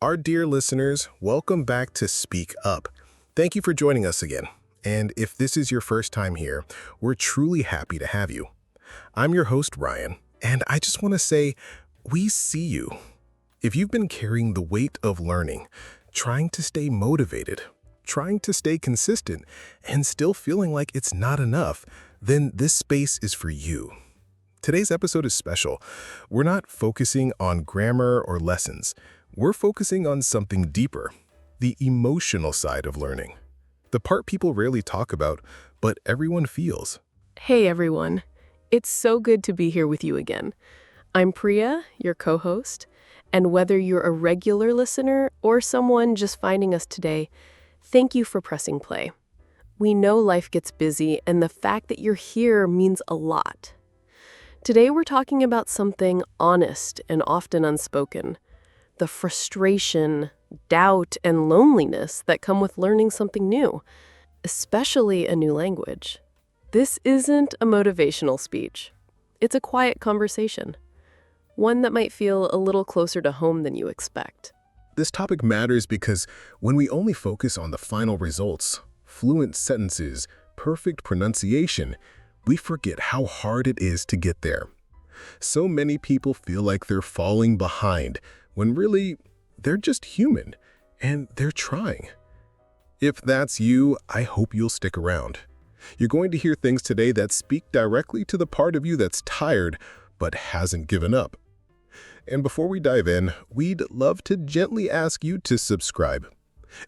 Our dear listeners, welcome back to Speak Up. Thank you for joining us again. And if this is your first time here, we're truly happy to have you. I'm your host, Ryan, and I just want to say, we see you. If you've been carrying the weight of learning, trying to stay motivated, trying to stay consistent, and still feeling like it's not enough, then this space is for you. Today's episode is special. We're not focusing on grammar or lessons. We're focusing on something deeper, the emotional side of learning. The part people rarely talk about, but everyone feels. Hey everyone, it's so good to be here with you again. I'm Priya, your co-host, and whether you're a regular listener or someone just finding us today, thank you for pressing play. We know life gets busy, and the fact that you're here means a lot. Today we're talking about something honest and often unspoken, the frustration, doubt, and loneliness that come with learning something new, especially a new language. This isn't a motivational speech. It's a quiet conversation, one that might feel a little closer to home than you expect. This topic matters because when we only focus on the final results, fluent sentences, perfect pronunciation, we forget how hard it is to get there. So many people feel like they're falling behind, when really, they're just human, and they're trying. If that's you, I hope you'll stick around. You're going to hear things today that speak directly to the part of you that's tired, but hasn't given up. And before we dive in, we'd love to gently ask you to subscribe.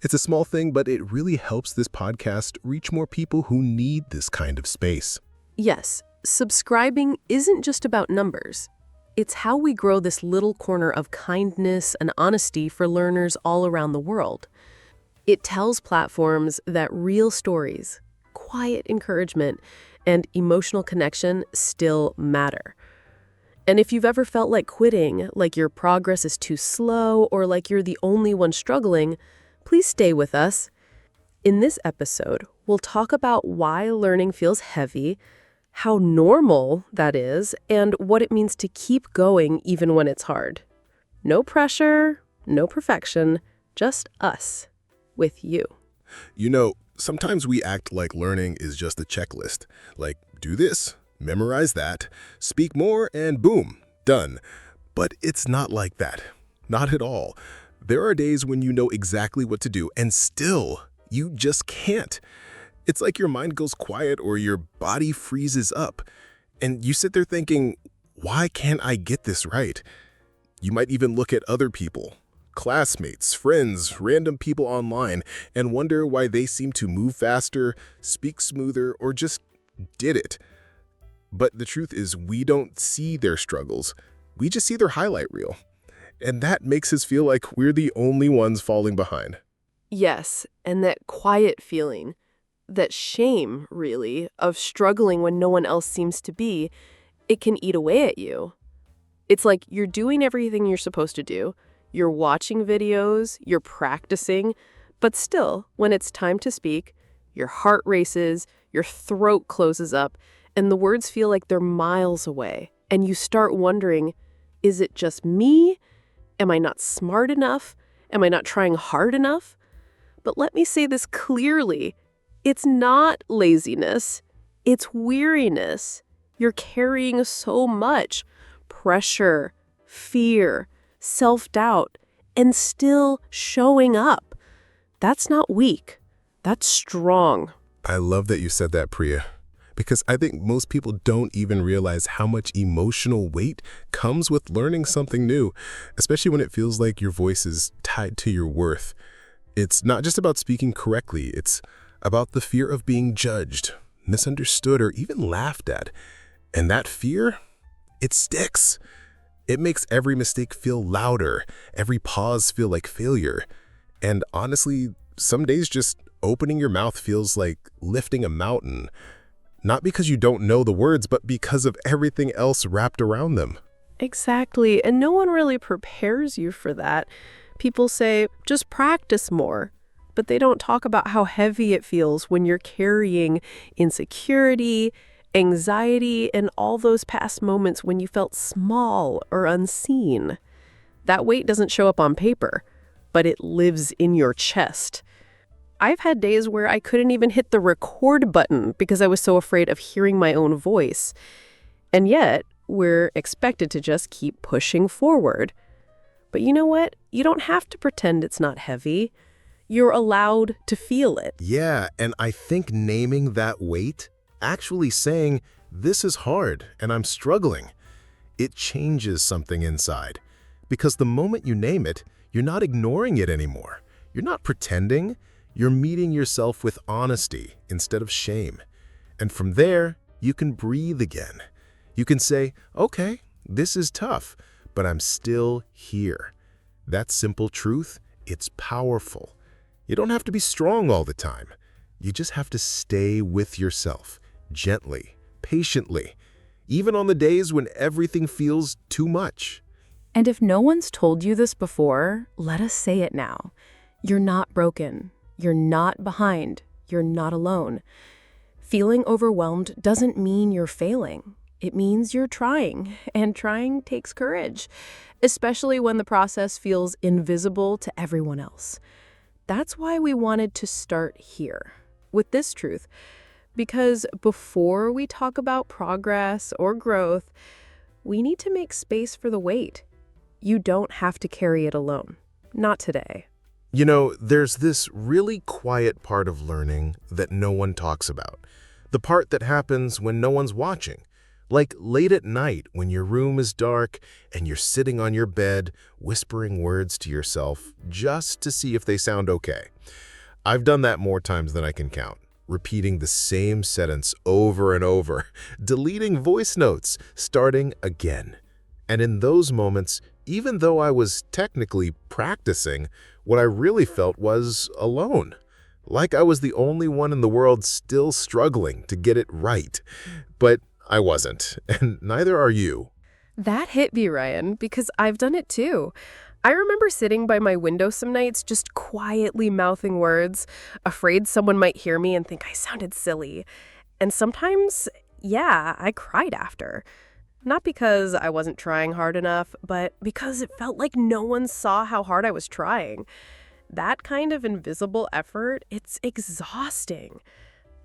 It's a small thing, but it really helps this podcast reach more people who need this kind of space. Yes, subscribing isn't just about numbers. It's how we grow this little corner of kindness and honesty for learners all around the world. It tells platforms that real stories, quiet encouragement, and emotional connection still matter. And if you've ever felt like quitting, like your progress is too slow, or like you're the only one struggling, please stay with us. In this episode, we'll talk about why learning feels heavy, how normal that is, and what it means to keep going even when it's hard. No pressure, no perfection, just us with you. You know, sometimes we act like learning is just a checklist, like do this, memorize that, speak more, and boom, done. But it's not like that. Not at all. There are days when you know exactly what to do, and still, you just can't. It's like your mind goes quiet or your body freezes up, and you sit there thinking, why can't I get this right? You might even look at other people, classmates, friends, random people online, and wonder why they seem to move faster, speak smoother, or just did it. But the truth is, we don't see their struggles. We just see their highlight reel. And that makes us feel like we're the only ones falling behind. Yes, and that quiet feeling, that shame, really, of struggling when no one else seems to be, it can eat away at you. It's like you're doing everything you're supposed to do, you're watching videos, you're practicing, but still, when it's time to speak, your heart races, your throat closes up, and the words feel like they're miles away, and you start wondering, is it just me? Am I not smart enough? Am I not trying hard enough? But let me say this clearly. It's not laziness. It's weariness. You're carrying so much pressure, fear, self-doubt, and still showing up. That's not weak. That's strong. I love that you said that, Priya, because I think most people don't even realize how much emotional weight comes with learning something new, especially when it feels like your voice is tied to your worth. It's not just about speaking correctly. It's about the fear of being judged, misunderstood, or even laughed at. And that fear, it sticks. It makes every mistake feel louder, every pause feel like failure. And honestly, some days just opening your mouth feels like lifting a mountain, not because you don't know the words, but because of everything else wrapped around them. Exactly, and no one really prepares you for that. People say, just practice more. But they don't talk about how heavy it feels when you're carrying insecurity, anxiety, and all those past moments when you felt small or unseen. That weight doesn't show up on paper. but it lives in your chest. I've had days where I couldn't even hit the record button because I was so afraid of hearing my own voice. And yet, we're expected to just keep pushing forward. But you know what? You don't have to pretend it's not heavy. You're allowed to feel it. Yeah, and I think naming that weight, actually saying, this is hard and I'm struggling, it changes something inside. Because the moment you name it, you're not ignoring it anymore. You're not pretending. You're meeting yourself with honesty instead of shame. And from there, you can breathe again. You can say, okay, this is tough, but I'm still here. That simple truth, it's powerful. You don't have to be strong all the time. You just have to stay with yourself, gently, patiently, even on the days when everything feels too much. And if no one's told you this before, let us say it now. You're not broken. You're not behind. You're not alone. Feeling overwhelmed doesn't mean you're failing. It means you're trying, and trying takes courage, especially when the process feels invisible to everyone else. That's why we wanted to start here, with this truth, because before we talk about progress or growth, we need to make space for the weight. You don't have to carry it alone. Not today. You know, there's this really quiet part of learning that no one talks about. The part that happens when no one's watching. Like late at night when your room is dark and you're sitting on your bed whispering words to yourself just to see if they sound okay. I've done that more times than I can count, repeating the same sentence over and over, deleting voice notes, starting again. And in those moments, even though I was technically practicing, what I really felt was alone. Like I was the only one in the world still struggling to get it right. But I wasn't, and neither are you. That hit me, Ryan, because I've done it too. I remember sitting by my window some nights just quietly mouthing words, afraid someone might hear me and think I sounded silly. And sometimes, yeah, I cried after. Not because I wasn't trying hard enough, but because it felt like no one saw how hard I was trying. That kind of invisible effort, it's exhausting.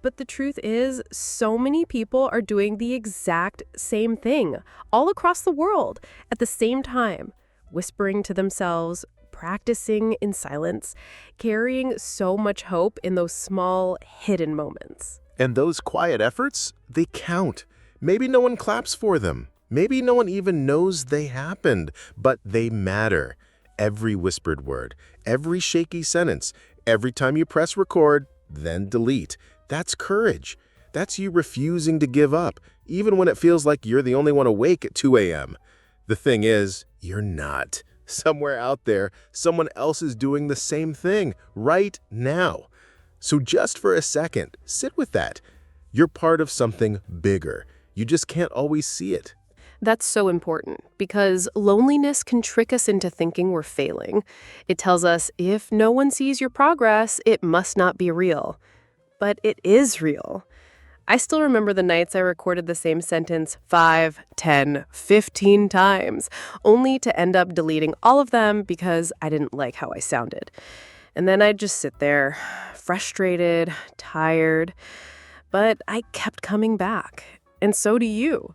But the truth is, so many people are doing the exact same thing, all across the world, at the same time, whispering to themselves, practicing in silence, carrying so much hope in those small, hidden moments. And those quiet efforts, they count. Maybe no one claps for them. Maybe no one even knows they happened, but they matter. Every whispered word, every shaky sentence, every time you press record, then delete. That's courage. That's you refusing to give up, even when it feels like you're the only one awake at 2 a.m. The thing is, you're not. Somewhere out there, someone else is doing the same thing right now. So just for a second, sit with that. You're part of something bigger. You just can't always see it. That's so important because loneliness can trick us into thinking we're failing. It tells us if no one sees your progress, it must not be real. But it is real. I still remember the nights I recorded the same sentence 5, 10, 15 times, only to end up deleting all of them because I didn't like how I sounded. And then I'd just sit there, frustrated, tired, but I kept coming back. And so do you.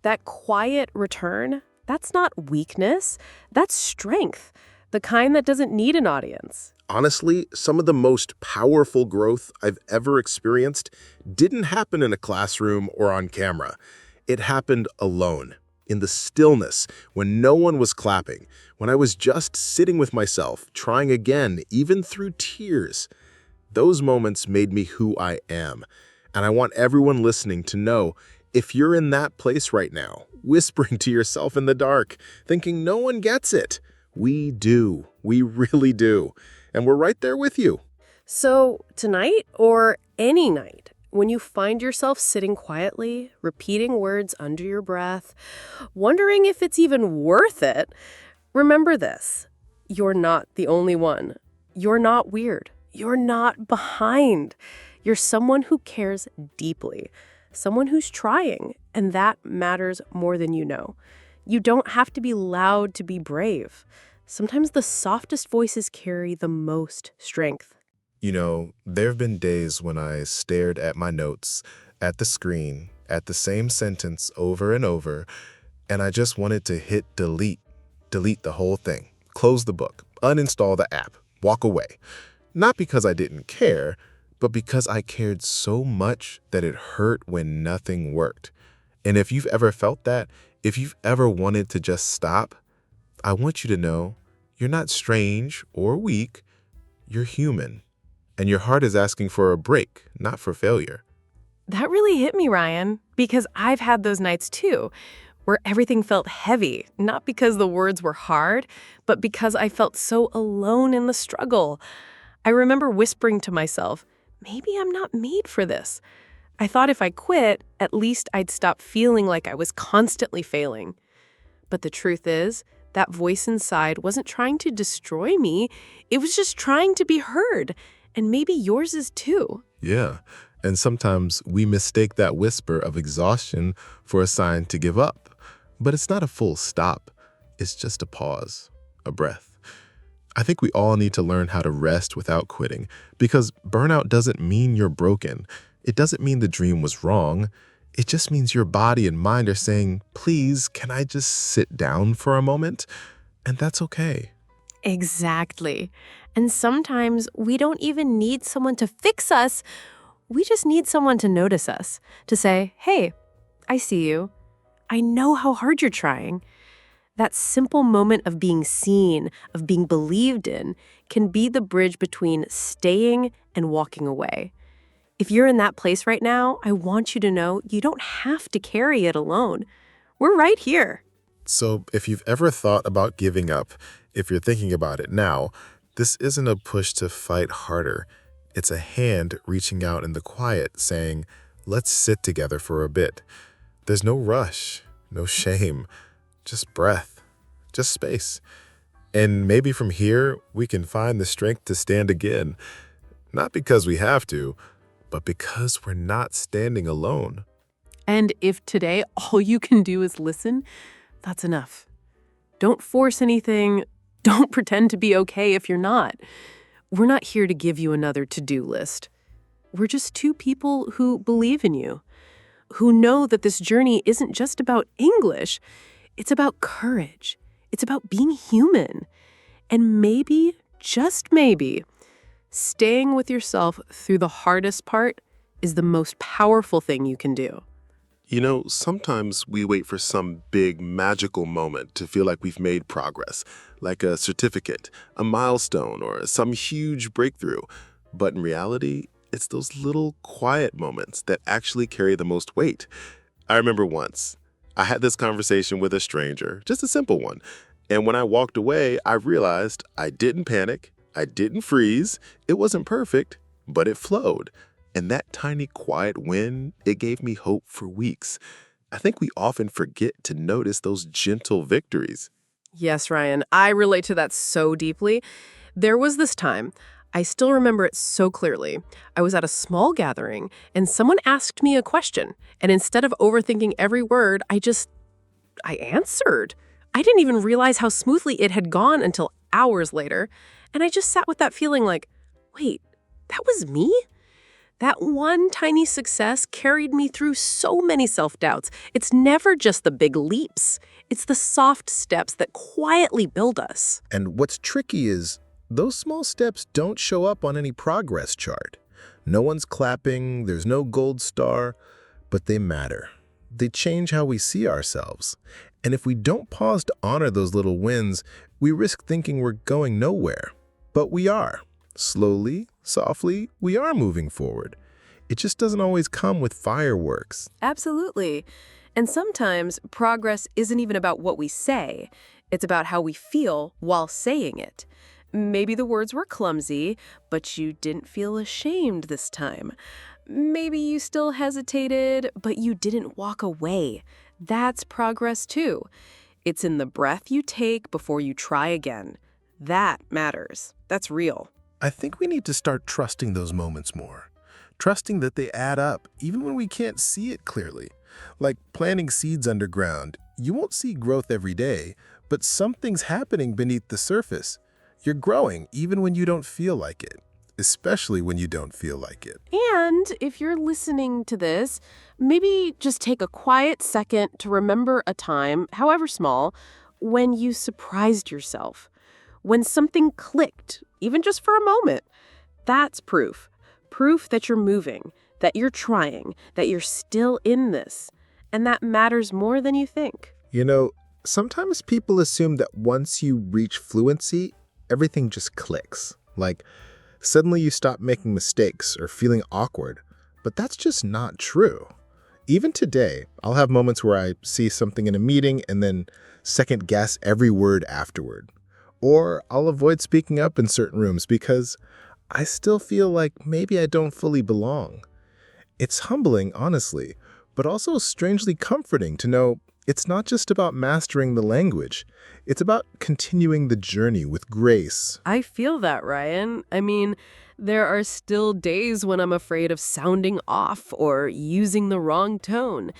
That quiet return, that's not weakness, that's strength, the kind that doesn't need an audience. Honestly, some of the most powerful growth I've ever experienced didn't happen in a classroom or on camera. It happened alone, in the stillness, when no one was clapping, when I was just sitting with myself, trying again, even through tears. Those moments made me who I am. And I want everyone listening to know, if you're in that place right now, whispering to yourself in the dark, thinking no one gets it, we do. We really do. And we're right there with you. So tonight or any night, when you find yourself sitting quietly, repeating words under your breath, wondering if it's even worth it, remember this. You're not the only one. You're not weird. You're not behind. You're someone who cares deeply, someone who's trying, and that matters more than you know. You don't have to be loud to be brave. Sometimes the softest voices carry the most strength. There have been days when I stared at my notes, at the screen, at the same sentence over and over, and I just wanted to hit delete the whole thing, close the book, uninstall the app, walk away. Not because I didn't care, but because I cared so much that it hurt when nothing worked. And if you've ever felt that, if you've ever wanted to just stop, I want you to know you're not strange or weak, you're human. And your heart is asking for a break, not for failure. That really hit me, Ryan, because I've had those nights too, where everything felt heavy, not because the words were hard, but because I felt so alone in the struggle. I remember whispering to myself, maybe I'm not made for this. I thought if I quit, at least I'd stop feeling like I was constantly failing. But the truth is, that voice inside wasn't trying to destroy me. It was just trying to be heard. And maybe yours is too. Yeah, and sometimes we mistake that whisper of exhaustion for a sign to give up. But it's not a full stop. It's just a pause, a breath. I think we all need to learn how to rest without quitting, because burnout doesn't mean you're broken. It doesn't mean the dream was wrong. It just means your body and mind are saying, please, can I just sit down for a moment? And that's okay. Exactly. And sometimes we don't even need someone to fix us. We just need someone to notice us, to say, hey, I see you. I know how hard you're trying. That simple moment of being seen, of being believed in, can be the bridge between staying and walking away. If you're in that place right now, I want you to know you don't have to carry it alone. We're right here. So if you've ever thought about giving up, if you're thinking about it now, this isn't a push to fight harder. It's a hand reaching out in the quiet saying, let's sit together for a bit. There's no rush, no shame, just breath, just space. And maybe from here, we can find the strength to stand again. Not because we have to, but because we're not standing alone. And if today all you can do is listen, that's enough. Don't force anything. Don't pretend to be okay if you're not. We're not here to give you another to-do list. We're just two people who believe in you, who know that this journey isn't just about English. It's about courage. It's about being human. And maybe, just maybe, staying with yourself through the hardest part is the most powerful thing you can do. Sometimes we wait for some big magical moment to feel like we've made progress, like a certificate, a milestone, or some huge breakthrough. But in reality, it's those little quiet moments that actually carry the most weight. I remember once, I had this conversation with a stranger, just a simple one. And when I walked away, I realized I didn't panic, I didn't freeze, it wasn't perfect, but it flowed. And that tiny quiet win, it gave me hope for weeks. I think we often forget to notice those gentle victories. Yes, Ryan, I relate to that so deeply. There was this time, I still remember it so clearly. I was at a small gathering, and someone asked me a question. And instead of overthinking every word, I answered. I didn't even realize how smoothly it had gone until hours later. And I just sat with that feeling like, wait, that was me? That one tiny success carried me through so many self-doubts. It's never just the big leaps. It's the soft steps that quietly build us. And what's tricky is those small steps don't show up on any progress chart. No one's clapping, there's no gold star, but they matter. They change how we see ourselves. And if we don't pause to honor those little wins, we risk thinking we're going nowhere. But we are. Slowly, softly, we are moving forward. It just doesn't always come with fireworks. Absolutely. And sometimes progress isn't even about what we say. It's about how we feel while saying it. Maybe the words were clumsy, but you didn't feel ashamed this time. Maybe you still hesitated, but you didn't walk away. That's progress too. It's in the breath you take before you try again. That matters. That's real. I think we need to start trusting those moments more. Trusting that they add up, even when we can't see it clearly. Like planting seeds underground. You won't see growth every day, but something's happening beneath the surface. You're growing even when you don't feel like it, especially when you don't feel like it. And if you're listening to this, maybe just take a quiet second to remember a time, however small, when you surprised yourself, when something clicked, even just for a moment. That's proof. Proof that you're moving, that you're trying, that you're still in this. And that matters more than you think. Sometimes people assume that once you reach fluency, everything just clicks. Like, suddenly you stop making mistakes or feeling awkward. But that's just not true. Even today, I'll have moments where I see something in a meeting and then second guess every word afterward. Or I'll avoid speaking up in certain rooms because I still feel like maybe I don't fully belong. It's humbling, honestly, but also strangely comforting to know it's not just about mastering the language. It's about continuing the journey with grace. I feel that, Ryan. I mean, there are still days when I'm afraid of sounding off or using the wrong tone.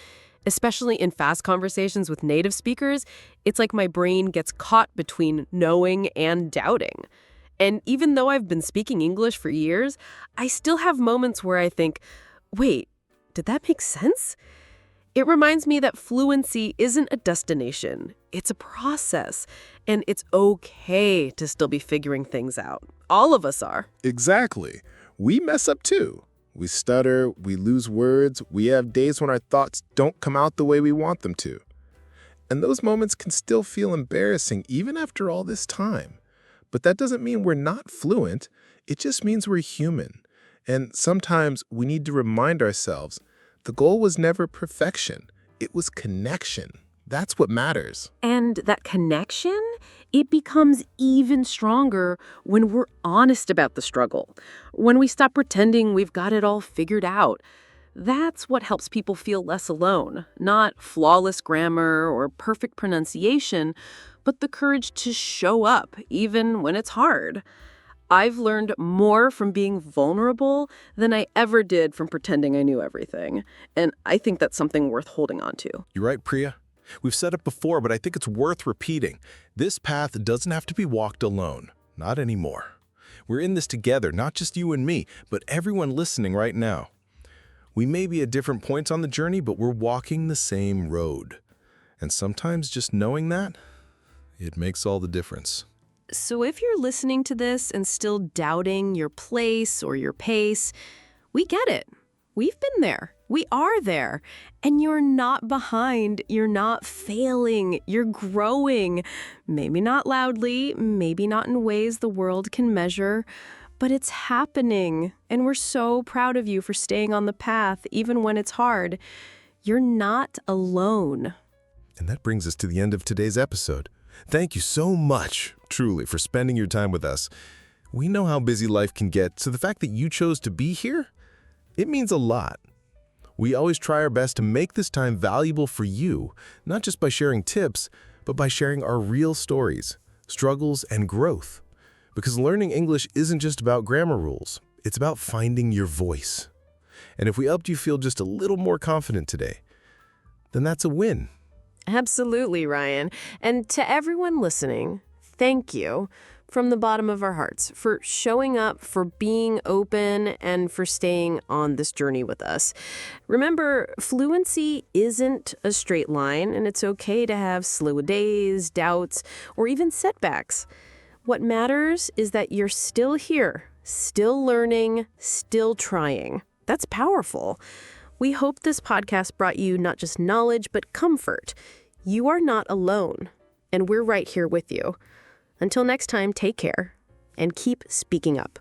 Especially in fast conversations with native speakers, it's like my brain gets caught between knowing and doubting. And even though I've been speaking English for years, I still have moments where I think, wait, did that make sense? It reminds me that fluency isn't a destination. It's a process. And it's okay to still be figuring things out. All of us are. Exactly. We mess up too. We stutter, we lose words, we have days when our thoughts don't come out the way we want them to. And those moments can still feel embarrassing even after all this time. But that doesn't mean we're not fluent. It just means we're human. And sometimes we need to remind ourselves the goal was never perfection. It was connection. That's what matters. And that connection, it becomes even stronger when we're honest about the struggle, when we stop pretending we've got it all figured out. That's what helps people feel less alone, not flawless grammar or perfect pronunciation, but the courage to show up even when it's hard. I've learned more from being vulnerable than I ever did from pretending I knew everything. And I think that's something worth holding on to. You're right, Priya. We've said it before, but I think it's worth repeating. This path doesn't have to be walked alone. Not anymore. We're in this together, not just you and me, but everyone listening right now. We may be at different points on the journey, but we're walking the same road. And sometimes just knowing that, it makes all the difference. So if you're listening to this and still doubting your place or your pace, we get it. We've been there. We are there. And you're not behind. You're not failing. You're growing. Maybe not loudly, maybe not in ways the world can measure, but it's happening. And we're so proud of you for staying on the path, even when it's hard. You're not alone. And that brings us to the end of today's episode. Thank you so much, truly, for spending your time with us. We know how busy life can get, so the fact that you chose to be here, it means a lot. We always try our best to make this time valuable for you, not just by sharing tips, but by sharing our real stories, struggles, and growth. Because learning English isn't just about grammar rules, it's about finding your voice. And if we helped you feel just a little more confident today, then that's a win. Absolutely, Ryan. And to everyone listening, thank you from the bottom of our hearts for showing up, for being open, and for staying on this journey with us. Remember, fluency isn't a straight line, and it's okay to have slow days, doubts, or even setbacks. What matters is that you're still here, still learning, still trying. That's powerful. We hope this podcast brought you not just knowledge, but comfort. You are not alone, and we're right here with you. Until next time, take care and keep speaking up.